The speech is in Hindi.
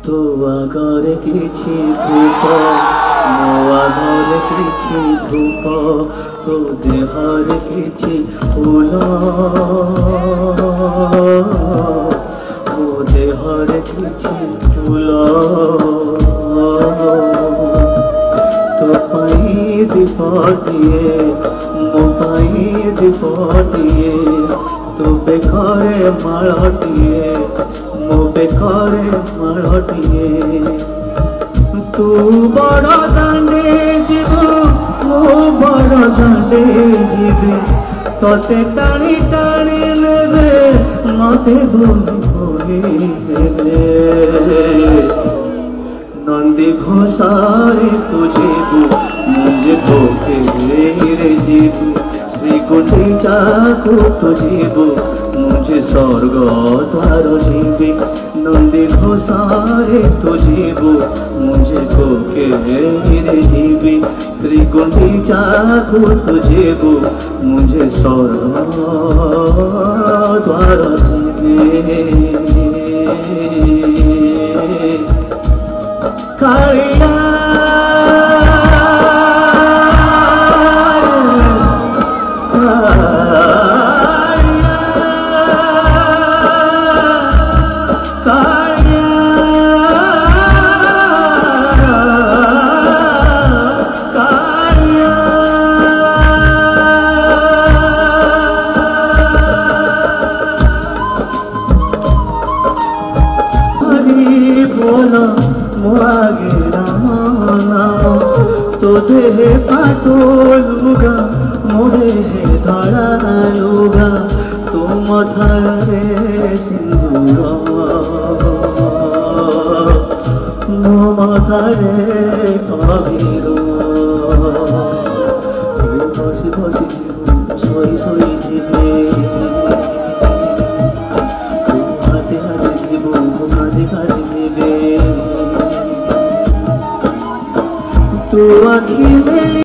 तो आगरे किछि धूप मो आगरे किछि धूप तो देहर किछि फूल मो देहर किछि फूल तो पाई दीपटिए मो पाई दीपटिए तो बेखरे मालटिए मो बेखरे मालटिए तू बड़ दांडे जीवु मो बड़ दांडे जीवी तोते टाणी टाणी लेबे मते बोली बोली देबे नंदी घोषारे तू जीवु मुझे धोखे रे जीवु श्री गुंडीचा को तो जीवु मुझे स्वर्ग द्वार जीवी नंदी घोषारे तो जीवु मुझे धोखे रे जीवी श्री गुंडीचा को तो जीवु मुझे स्वर्ग द्वार जीवी कालिया बोलो मोगे राम नाम तो देहे पाटो लुगा मोरे धड़ा लुगा तो मथारे सिंदूर मो मथारे अबीर तू बसी बसी सोई सोई जीवे तू हाथे हाथे जीवो कांधे कांधे जीवे तू आँखी में